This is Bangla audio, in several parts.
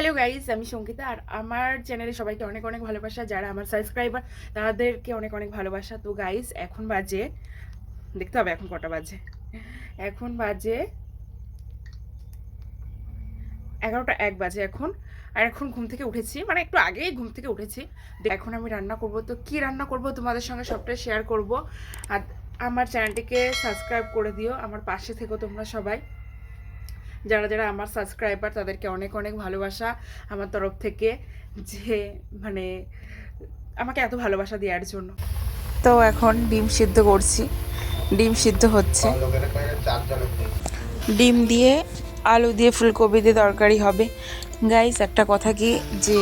হ্যালো গাইস, আমি সঙ্গীতা। আর আমার চ্যানেলে সবাইকে অনেক অনেক ভালোবাসা। যারা আমার সাবস্ক্রাইবার তাদেরকে অনেক অনেক ভালোবাসা। তো গাইস, এখন বাজে, দেখতে হবে এখন কটা বাজে। এখন বাজে 11টা 1 বাজে এখন। আর এখন ঘুম থেকে উঠেছি, মানে একটু আগেই ঘুম থেকে উঠেছি। এখন আমি রান্না করব। তো কি রান্না করব তোমাদের সঙ্গে সবটা শেয়ার করব। আর আমার চ্যানেলটিকে সাবস্ক্রাইব করে দিও, আমার পাশে থেকো তোমরা সবাই। যারা যারা আমার সাবস্ক্রাইবার তাদেরকে অনেক অনেক ভালোবাসা আমার তরফ থেকে, যে মানে আমাকে এত ভালোবাসা দেওয়ার জন্য। তো এখন ডিম সিদ্ধ করছি, ডিম সিদ্ধ হচ্ছে। ডিম দিয়ে আলু দিয়ে ফুলকপি দিয়ে তরকারি হবে। গাইস, একটা কথা কি, যে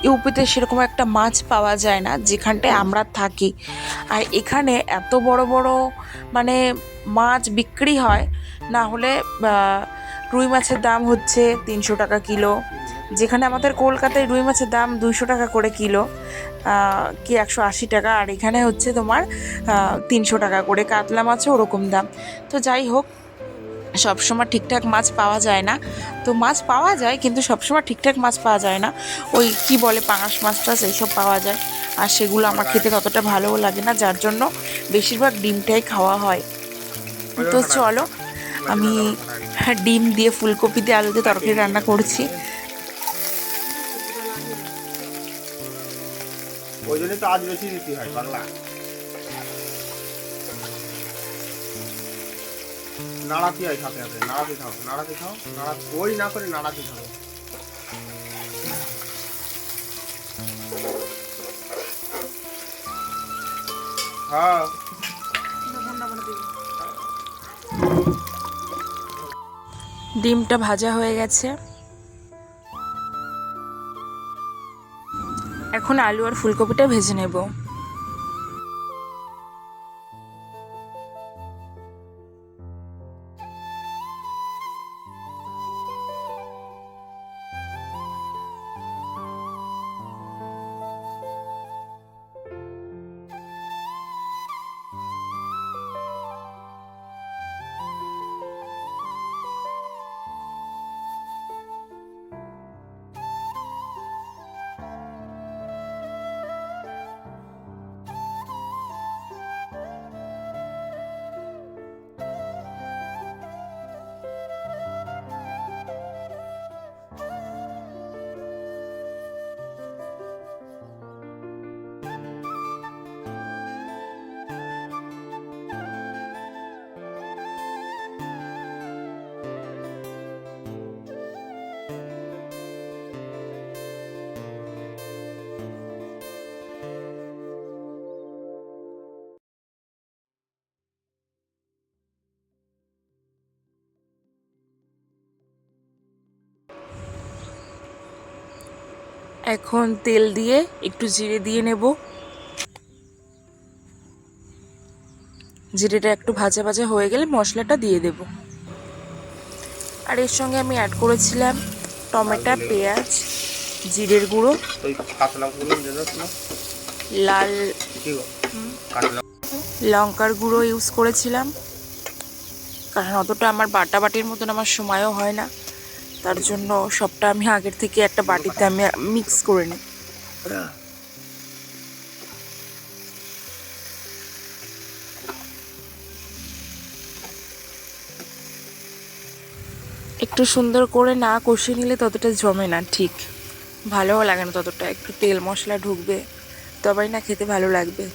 ইউপিতে সেরকম একটা মাছ পাওয়া যায় না যেখানটায় আমরা থাকি। আর এখানে এত বড় বড় মানে মাছ বিক্রি হয়। না হলে রুই মাছের দাম হচ্ছে 300 টাকা কিলো, যেখানে আমাদের কলকাতায় রুই মাছের দাম 200 টাকা করে কিলো, কি 180 টাকা। আর এখানে হচ্ছে তোমার 300 টাকা করে। কাতলা মাছও ওরকম দাম। তো যাই হোক, সবসময় ঠিকঠাক মাছ পাওয়া যায় না। তো মাছ পাওয়া যায়, কিন্তু সবসময় ঠিকঠাক মাছ পাওয়া যায় না। ওই কি বলে পাঙাশ মাছ টাছ এইসব পাওয়া যায়, আর সেগুলো আমার খেতে ততটা ভালোও লাগে না, যার জন্য বেশিরভাগ ডিমটাই খাওয়া হয়। তো চলো, আমি ডিম দিয়ে ফুলকপি দিয়ে আলু দিয়ে তরকারি রান্না করছি। ওই জন্য তো আজ বেশি দিতে হয় বাংলা। নাড়াতে হয় সাথে সাথে, নাড়াতে খাও, নাড়াতে খাও, নাড়াতে ওই না করে নাড়াতে খাও। হ্যাঁ, ডিমটা ভাজা হয়ে গেছে, এখন আলু আর ফুলকপিটা ভেজে নেব। এখন তেল দিয়ে একটু জিরে দিয়ে নেব। জিরেটা একটু ভাজা ভাজা হয়ে গেলে মশলাটা দিয়ে দেব। আর এর সঙ্গে আমি অ্যাড করেছিলাম টমেটো, পেঁয়াজ, জিরের গুঁড়ো, লাল লঙ্কার গুঁড়ো ইউজ করেছিলাম, কারণ অতটা আমার বাটাবাটির মতন আমার সময়ও হয় না। তার জন্য সবটা আমি আগের থেকে একটা বাটিতে আমি মিক্স করে নিই। একটু সুন্দর করে না কষিয়ে নিলে ততটা জমে না, ঠিক ভালোও লাগে না ততটা। একটু তেল মশলা ঢুকবে, তবেই না খেতে ভালো লাগবে।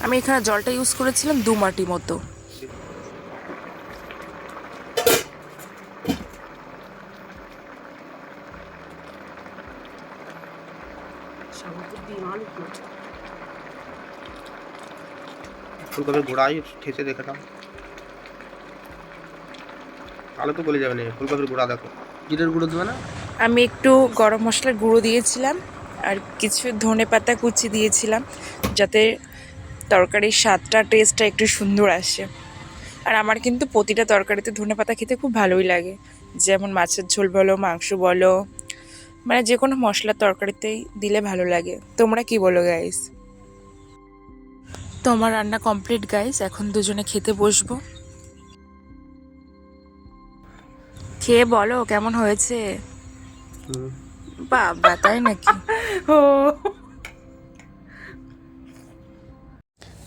আমি এখানে জলটা ইউজ করেছিলাম 2 মাটি মতো। ফুলকপির গোড়াই ঠেসে দেখে নাও, আলু তো গলে যাবে না। ফুলকপির গোড়া দেখো, জিরের গুঁড়ো দেবে না। আমি একটু গরম মশলার গুঁড়ো দিয়েছিলাম, আর কিছু ধনেপাতা কুচি দিয়েছিলাম, যাতে তরকারির স্বাদটা টেস্টটা একটু সুন্দর আসে। আর আমার কিন্তু প্রতিটা তরকারিতে ধনেপাতা খেতে খুব ভালোই লাগে। যেমন মাছের ঝোল বলো, মাংস বলো, মানে যে কোনো মশলা তরকারিতেই দিলে ভালো লাগে। তোমরা কি বলো গাইস? তো আমার রান্না কমপ্লিট গাইস, এখন দুজনে খেতে বসবো। খেয়ে বলো কেমন হয়েছে। বাবা তাই নাকি? ও,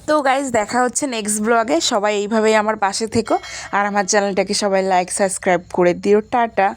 তো গাইজ দেখা হচ্ছে নেক্সট ব্লগে। সবাই এইভাবেই আমার পাশে থেকো আর আমার চ্যানেলটাকে সবাই লাইক সাবস্ক্রাইব করে দিও। টাটা।